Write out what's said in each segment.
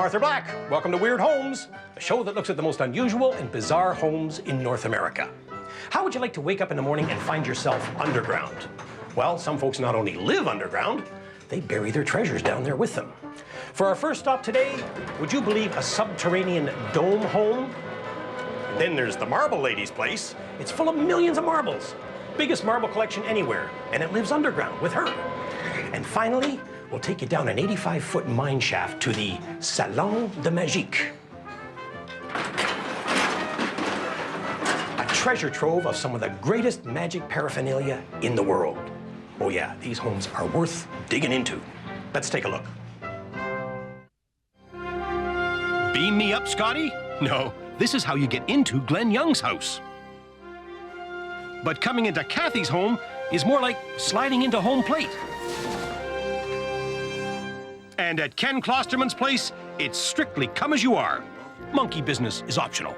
Arthur Black. Welcome to Weird Homes, a show that looks at the most unusual and bizarre homes in North America. How would you like to wake up in the morning and find yourself underground? Well, some folks not only live underground, they bury their treasures down there with them. For our first stop today, would you believe a subterranean dome home? And then there's the Marble Lady's place. It's full of millions of marbles. Biggest marble collection anywhere, and it lives underground with her. And finally, we'll take you down an 85-foot mine shaft to the Salon de Majik. A treasure trove of some of the greatest magic paraphernalia in the world. Oh yeah, these homes are worth digging into. Let's take a look. Beam me up, Scotty? No, this is how you get into Glenn Young's house. But coming into Kathy's home is more like sliding into home plate. And at Ken Klosterman's place, it's strictly come as you are. Monkey business is optional.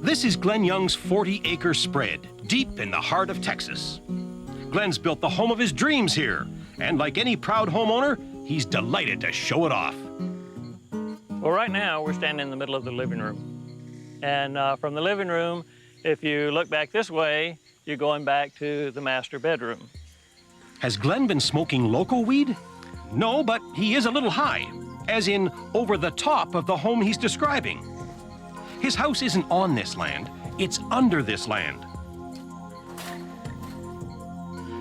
This is Glenn Young's 40-acre spread, deep in the heart of Texas. Glenn's built the home of his dreams here, and like any proud homeowner, he's delighted to show it off. Well, right now, we're standing in the middle of the living room. And from the living room, if you look back this way, you're going back to the master bedroom. Has Glenn been smoking local weed? No, but he is a little high, as in over the top of the home he's describing. His house isn't on this land, it's under this land.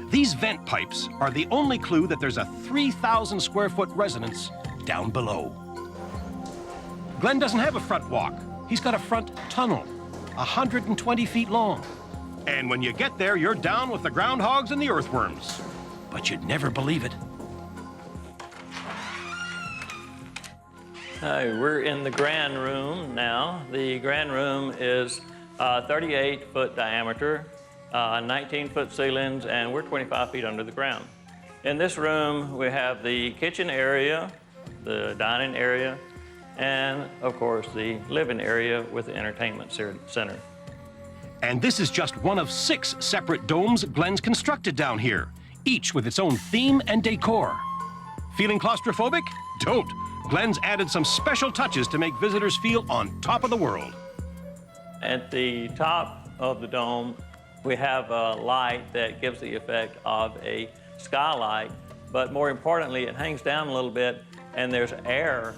These vent pipes are the only clue that there's a 3,000 square foot residence down below. Glenn doesn't have a front walk. He's got a front tunnel, 120 feet long. And when you get there, you're down with the groundhogs and the earthworms. But you'd never believe it. We're in the grand room now. The grand room is 38-foot diameter, 19-foot ceilings, and we're 25 feet under the ground. In this room, we have the kitchen area, the dining area, and, of course, the living area with the entertainment center. And this is just one of 6 separate domes Glenn's constructed down here, each with its own theme and decor. Feeling claustrophobic? Don't. Glenn's added some special touches to make visitors feel on top of the world. At the top of the dome, we have a light that gives the effect of a skylight, but more importantly, it hangs down a little bit, and there's air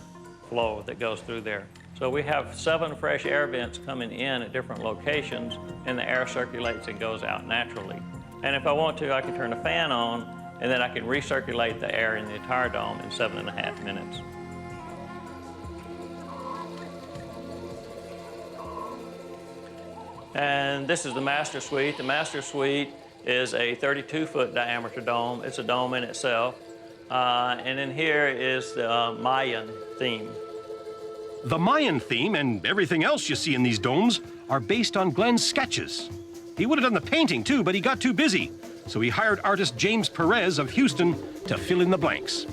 flow that goes through there. So we have 7 fresh air vents coming in at different locations, and the air circulates and goes out naturally. And if I want to, I can turn the fan on, and then I can recirculate the air in the entire dome in 7.5 minutes. And this is the master suite. The master suite is a 32-foot diameter dome. It's a dome in itself. And in here is the Mayan theme. The Mayan theme and everything else you see in these domes are based on Glenn's sketches. He would have done the painting too, but he got too busy. So he hired artist James Perez of Houston to fill in the blanks.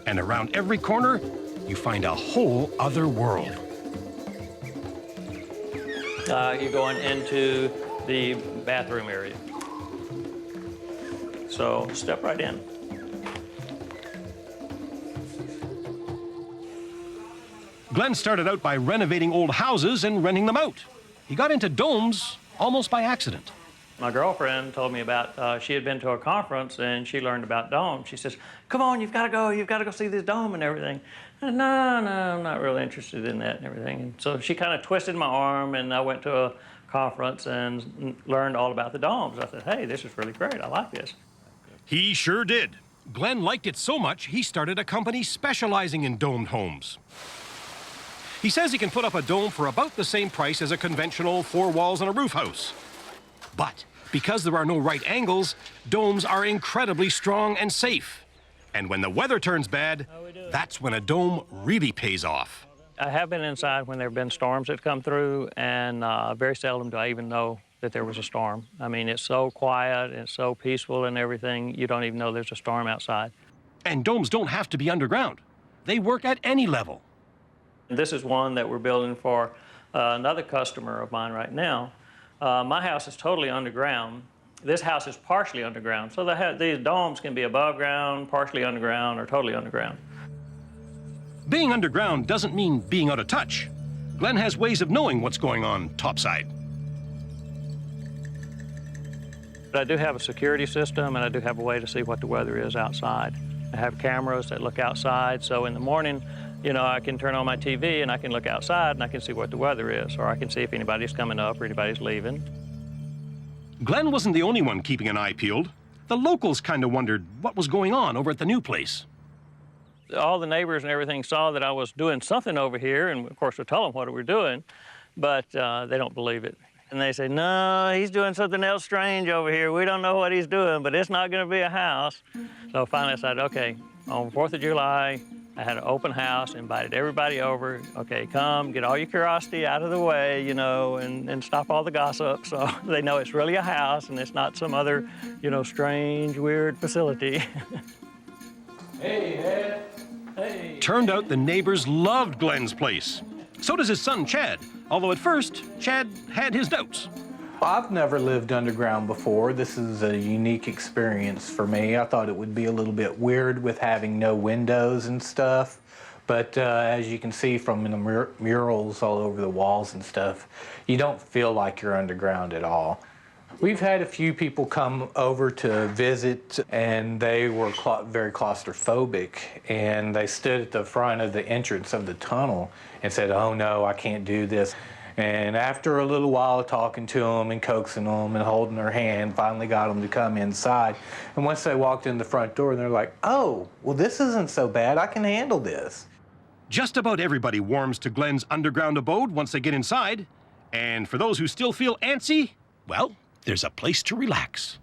And around every corner, you find a whole other world. You're going into the bathroom area. So step right in. Glenn started out by renovating old houses and renting them out. He got into domes almost by accident. My girlfriend told me about, she had been to a conference and she learned about domes. She says, come on, you've got to go see this dome and everything. I said, no, I'm not really interested in that and everything. And so she kind of twisted my arm and I went to a conference and learned all about the domes. I said, hey, this is really great, I like this. He sure did. Glenn liked it so much, he started a company specializing in domed homes. He says he can put up a dome for about the same price as a conventional 4 walls and a roof house. But because there are no right angles, domes are incredibly strong and safe. And when the weather turns bad, that's when a dome really pays off. I have been inside when there have been storms that come through, and very seldom do I even know that there was a storm. I mean, it's so quiet, it's so peaceful and everything, you don't even know there's a storm outside. And domes don't have to be underground. They work at any level. This is one that we're building for another customer of mine right now. My house is totally underground. This house is partially underground. So these domes can be above ground, partially underground, or totally underground. Being underground doesn't mean being out of touch. Glenn has ways of knowing what's going on topside. I do have a security system, and I do have a way to see what the weather is outside. I have cameras that look outside, so in the morning, you know, I can turn on my TV and I can look outside and I can see what the weather is, or I can see if anybody's coming up or anybody's leaving. Glenn wasn't the only one keeping an eye peeled. The locals kind of wondered what was going on over at the new place. All the neighbors and everything saw that I was doing something over here, and of course, we tell them what we're doing, but they don't believe it. And they say, no, he's doing something else strange over here. We don't know what he's doing, but it's not going to be a house. So finally I said, okay, on 4th of July, I had an open house, invited everybody over. Okay, come, get all your curiosity out of the way, you know, and stop all the gossip so they know it's really a house and it's not some other, you know, strange, weird facility. Hey, Ed. Hey. Turned out the neighbors loved Glenn's place. So does his son, Chad, although at first, Chad had his doubts. I've never lived underground before. This is a unique experience for me. I thought it would be a little bit weird with having no windows and stuff. But as you can see from the murals all over the walls and stuff, you don't feel like you're underground at all. We've had a few people come over to visit, and they were very claustrophobic, and they stood at the front of the entrance of the tunnel and said, oh no, I can't do this. And after a little while talking to them and coaxing them and holding their hand, finally got them to come inside. And once they walked in the front door, they're like, oh, well, this isn't so bad. I can handle this. Just about everybody warms to Glenn's underground abode once they get inside. And for those who still feel antsy, well, there's a place to relax.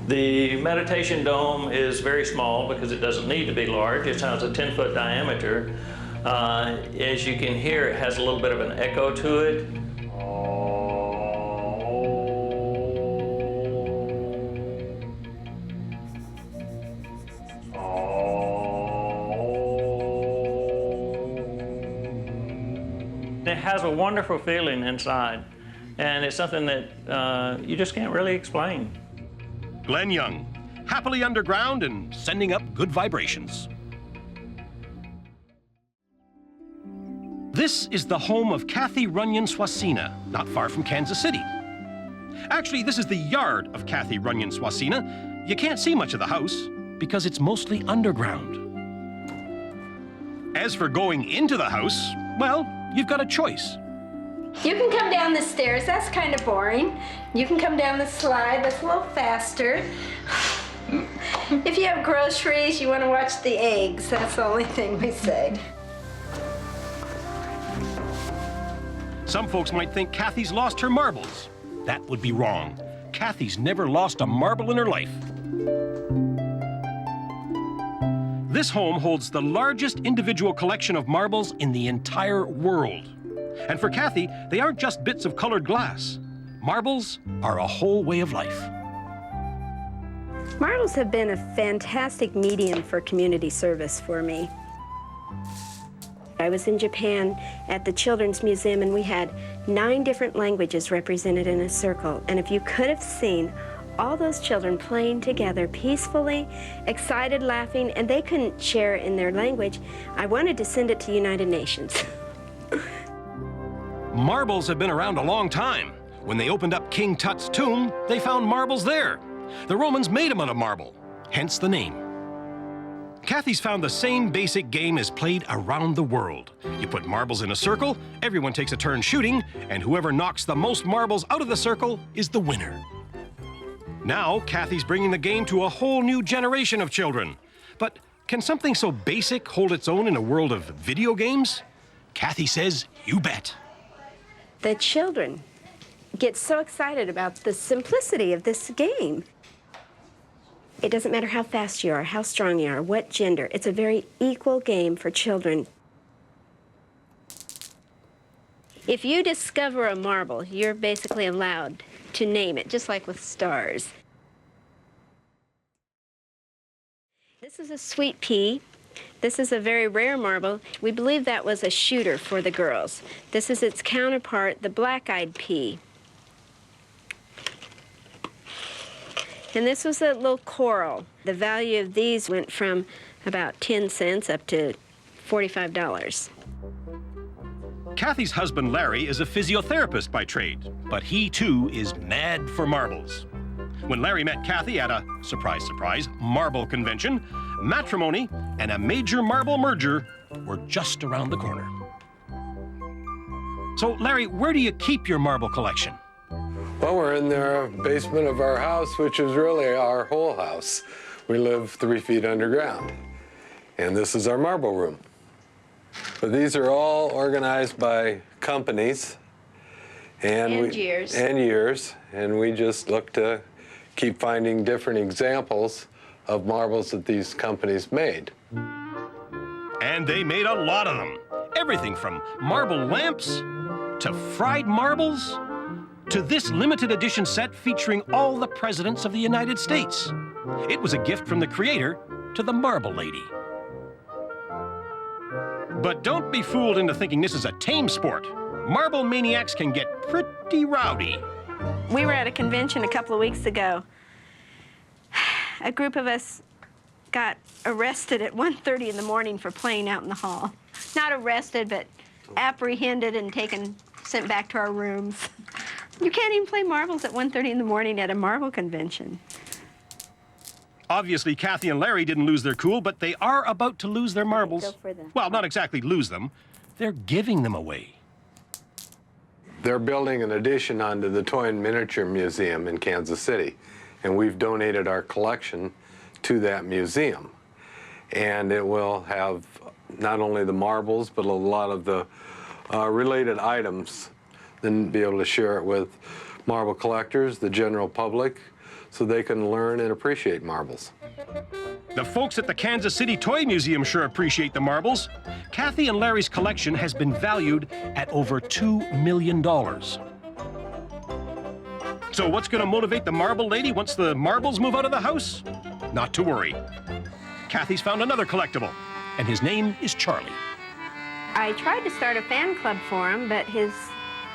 The meditation dome is very small because it doesn't need to be large. It has a 10-foot diameter. As you can hear, it has a little bit of an echo to it. It has a wonderful feeling inside, and it's something that you just can't really explain. Glenn Young, happily underground and sending up good vibrations. This is the home of Kathy Runyon Swasina, not far from Kansas City. Actually, this is the yard of Kathy Runyon Swasina. You can't see much of the house because it's mostly underground. As for going into the house, well, you've got a choice. You can come down the stairs, that's kind of boring. You can come down the slide, that's a little faster. If you have groceries, you want to watch the eggs, that's the only thing we say. Some folks might think Kathy's lost her marbles. That would be wrong. Kathy's never lost a marble in her life. This home holds the largest individual collection of marbles in the entire world. And for Kathy, they aren't just bits of colored glass. Marbles are a whole way of life. Marbles have been a fantastic medium for community service for me. I was in Japan at the Children's Museum, and we had 9 different languages represented in a circle. And if you could have seen all those children playing together peacefully, excited, laughing, and they couldn't share in their language, I wanted to send it to United Nations. Marbles have been around a long time. When they opened up King Tut's tomb, they found marbles there. The Romans made them out of marble, hence the name. Kathy's found the same basic game is played around the world. You put marbles in a circle, everyone takes a turn shooting, and whoever knocks the most marbles out of the circle is the winner. Now, Kathy's bringing the game to a whole new generation of children. But can something so basic hold its own in a world of video games? Kathy says, you bet. The children get so excited about the simplicity of this game. It doesn't matter how fast you are, how strong you are, what gender. It's a very equal game for children. If you discover a marble, you're basically allowed to name it, just like with stars. This is a sweet pea. This is a very rare marble. We believe that was a shooter for the girls. This is its counterpart, the black-eyed pea. And this was a little coral. The value of these went from about 10 cents up to $45. Kathy's husband, Larry, is a physiotherapist by trade, but he, too, is mad for marbles. When Larry met Kathy at a, surprise, surprise, marble convention, matrimony and a major marble merger were just around the corner. So, Larry, where do you keep your marble collection? Well, we're in the basement of our house, which is really our whole house. We live 3 feet underground, and this is our marble room. But these are all organized by companies and years. And we just look to keep finding different examples of marbles that these companies made. And they made a lot of them. Everything from marble lamps to fried marbles to this limited edition set featuring all the presidents of the United States. It was a gift from the creator to the marble lady. But don't be fooled into thinking this is a tame sport. Marble maniacs can get pretty rowdy. We were at a convention a couple of weeks ago. A group of us got arrested at 1:30 in the morning for playing out in the hall. Not arrested, but apprehended and sent back to our rooms. You can't even play marbles at 1:30 in the morning at a marble convention. Obviously, Kathy and Larry didn't lose their cool, but they are about to lose their marbles. Go for them. Well, not exactly lose them. They're giving them away. They're building an addition onto the Toy and Miniature Museum in Kansas City, and we've donated our collection to that museum. And it will have not only the marbles, but a lot of the related items, then be able to share it with marble collectors, the general public, so they can learn and appreciate marbles. The folks at the Kansas City Toy Museum sure appreciate the marbles. Kathy and Larry's collection has been valued at over $2 million. So what's going to motivate the marble lady once the marbles move out of the house? Not to worry. Kathy's found another collectible, and his name is Charlie. I tried to start a fan club for him, but his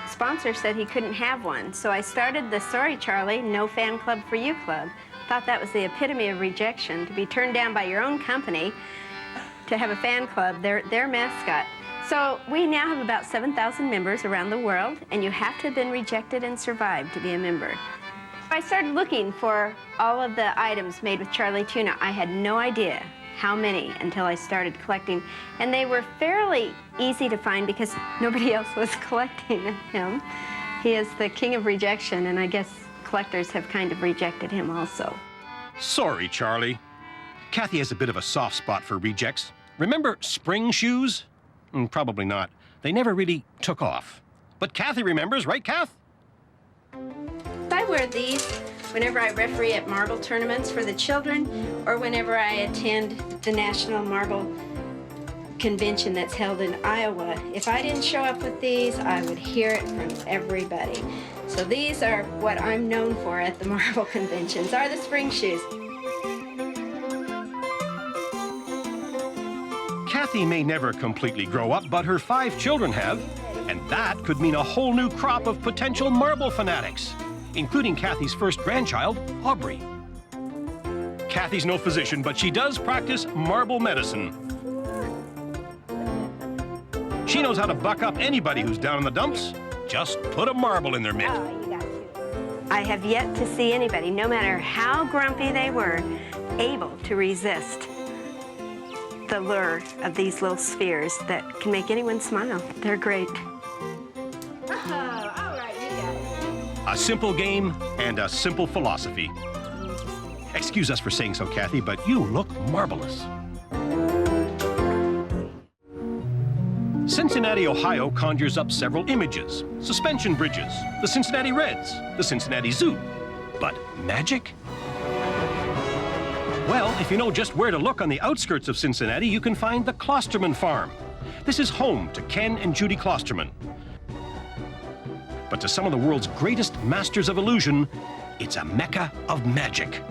sponsor said he couldn't have one. So I started the Sorry Charlie, No Fan Club for You Club. Thought that was the epitome of rejection, to be turned down by your own company to have a fan club, their mascot. So we now have about 7,000 members around the world, and you have to have been rejected and survived to be a member. I started looking for all of the items made with Charlie Tuna. I had no idea how many until I started collecting, and they were fairly easy to find because nobody else was collecting him. He is the king of rejection, and I guess collectors have kind of rejected him also. Sorry, Charlie. Kathy has a bit of a soft spot for rejects. Remember spring shoes? Probably not. They never really took off. But Kathy remembers, right, Kath? I wear these whenever I referee at marble tournaments for the children or whenever I attend the National Marble Convention that's held in Iowa. If I didn't show up with these, I would hear it from everybody. So these are what I'm known for at the marble conventions, are the spring shoes. Kathy may never completely grow up, but her 5 children have, and that could mean a whole new crop of potential marble fanatics, including Kathy's first grandchild, Aubrey. Kathy's no physician, but she does practice marble medicine. She knows how to buck up anybody who's down in the dumps. Just put a marble in their mitt. Oh, you got to. I have yet to see anybody, no matter how grumpy they were, able to resist the lure of these little spheres that can make anyone smile. They're great. Oh, all right, you got it. A simple game and a simple philosophy. Excuse us for saying so, Kathy, but you look marvelous. Cincinnati, Ohio conjures up several images. Suspension bridges, the Cincinnati Reds, the Cincinnati Zoo. But magic? Well, if you know just where to look on the outskirts of Cincinnati, you can find the Klosterman farm. This is home to Ken and Judy Klosterman. But to some of the world's greatest masters of illusion, it's a mecca of magic.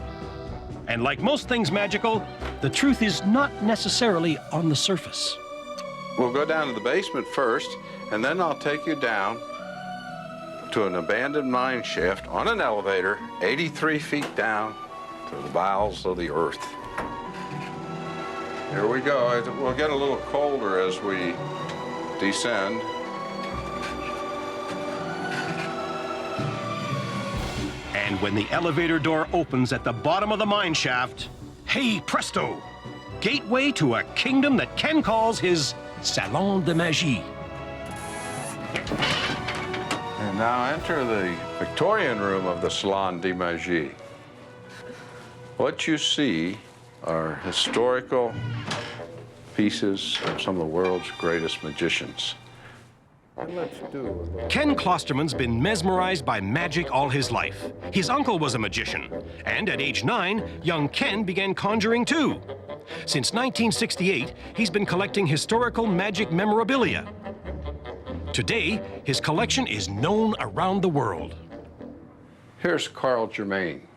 And like most things magical, the truth is not necessarily on the surface. We'll go down to the basement first, and then I'll take you down to an abandoned mine shaft on an elevator, 83 feet down to the bowels of the earth. Here we go. It will get a little colder as we descend. And when the elevator door opens at the bottom of the mine shaft, hey presto, gateway to a kingdom that Ken calls his Salon de Majik. And now enter the Victorian room of the Salon de Majik. What you see are historical pieces of some of the world's greatest magicians. Ken Klosterman's been mesmerized by magic all his life. His uncle was a magician, and at age 9, young Ken began conjuring too. Since 1968, he's been collecting historical magic memorabilia. Today, his collection is known around the world. Here's Carl Germain.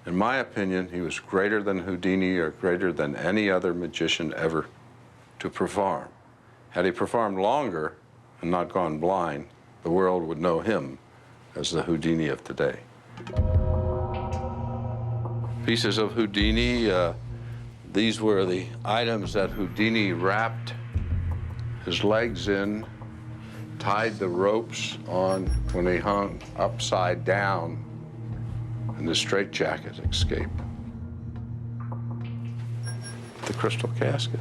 In my opinion, he was greater than Houdini or greater than any other magician ever to perform. Had he performed longer and not gone blind, the world would know him as the Houdini of today. Pieces of Houdini, these were the items that Houdini wrapped his legs in, tied the ropes on when he hung upside down and the straitjacket escape. The crystal casket.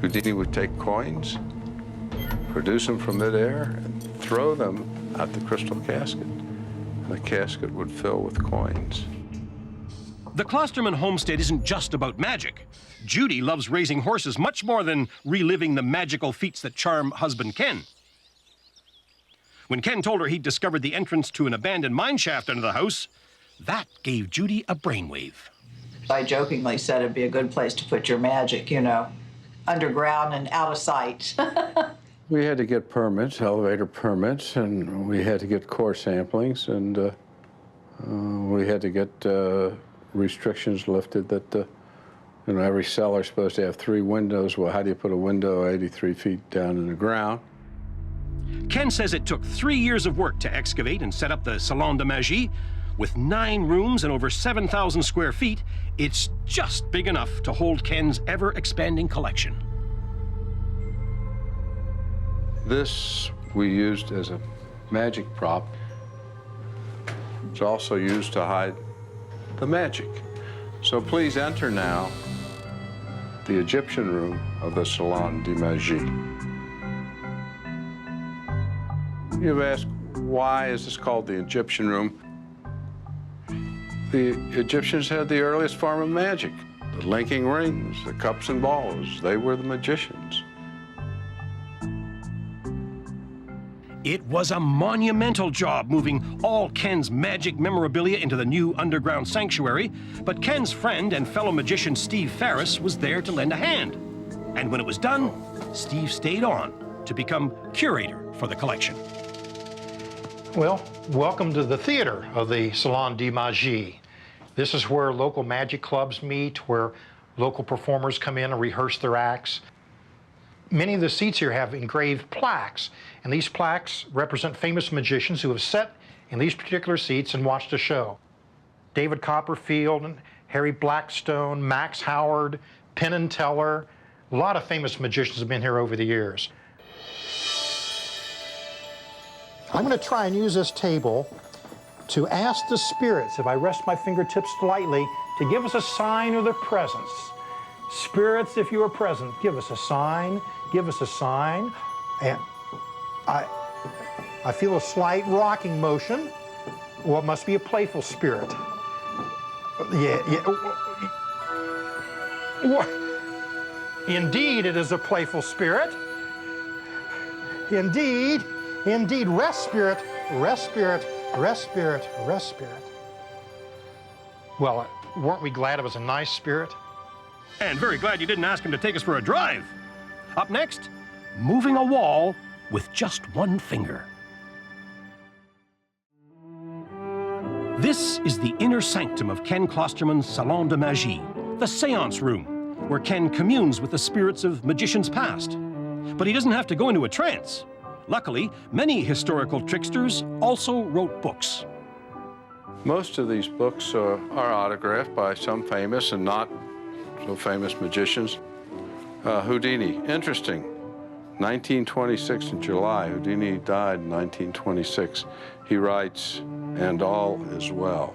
Houdini would take coins, produce them from midair, and throw them at the crystal casket. And the casket would fill with coins. The Klosterman homestead isn't just about magic. Judy loves raising horses much more than reliving the magical feats that charm husband Ken. When Ken told her he'd discovered the entrance to an abandoned mine shaft under the house, that gave Judy a brainwave. I jokingly said it'd be a good place to put your magic, you know, underground and out of sight. We had to get permits, elevator permits, and we had to get core samplings, and we had to get restrictions lifted that, you know, every cellar's supposed to have 3 windows. Well, how do you put a window 83 feet down in the ground? Ken says it took 3 years of work to excavate and set up the Salon de Majik. With 9 rooms and over 7,000 square feet, it's just big enough to hold Ken's ever-expanding collection. This we used as a magic prop. It's also used to hide the magic. So please enter now the Egyptian room of the Salon de Majik. You've asked, why is this called the Egyptian room? The Egyptians had the earliest form of magic. The linking rings, the cups and balls, they were the magicians. It was a monumental job moving all Ken's magic memorabilia into the new underground sanctuary, but Ken's friend and fellow magician Steve Ferris was there to lend a hand. And when it was done, Steve stayed on to become curator for the collection. Well, welcome to the theater of the Salon de Majik. This is where local magic clubs meet, where local performers come in and rehearse their acts. Many of the seats here have engraved plaques, and these plaques represent famous magicians who have sat in these particular seats and watched a show. David Copperfield, Harry Blackstone, Max Howard, Penn and Teller. A lot of famous magicians have been here over the years. I'm going to try and use this table to ask the spirits, if I rest my fingertips lightly, to give us a sign of their presence. Spirits, if you are present, give us a sign, give us a sign. And I feel a slight rocking motion. Well, it must be a playful spirit. Indeed, it is a playful spirit. Indeed. Indeed, rest spirit, rest spirit, rest spirit, rest spirit. Well, weren't we glad it was a nice spirit? And very glad you didn't ask him to take us for a drive. Up next, moving a wall with just one finger. This is the inner sanctum of Ken Klosterman's Salon de Majik, the séance room, where Ken communes with the spirits of magicians past. But he doesn't have to go into a trance. Luckily, many historical tricksters also wrote books. Most of these books are autographed by some famous and not so famous magicians. Houdini, interesting. 1926 in July, Houdini died in 1926. He writes, "And all is well."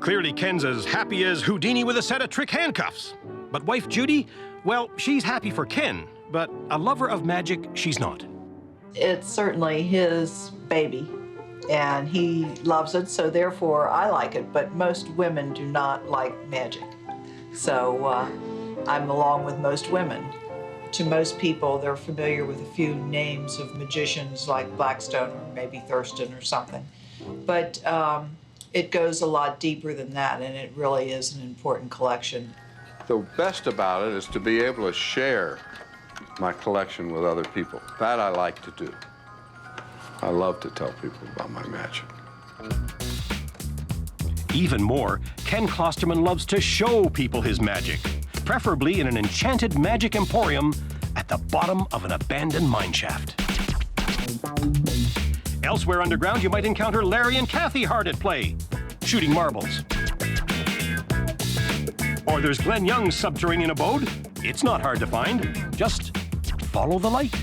Clearly, Ken's as happy as Houdini with a set of trick handcuffs. But wife Judy, well, she's happy for Ken, but a lover of magic, she's not. It's certainly his baby, and he loves it, so therefore I like it, but most women do not like magic. So I'm along with most women. To most people, they're familiar with a few names of magicians like Blackstone or maybe Thurston or something. But it goes a lot deeper than that, and it really is an important collection. The best about it is to be able to share my collection with other people. That I like to do. I love to tell people about my magic. Even more, Ken Klosterman loves to show people his magic, preferably in an enchanted magic emporium at the bottom of an abandoned mineshaft. Elsewhere underground, you might encounter Larry and Kathy hard at play, shooting marbles. Or there's Glenn Young's subterranean abode. It's not hard to find. Just follow the light.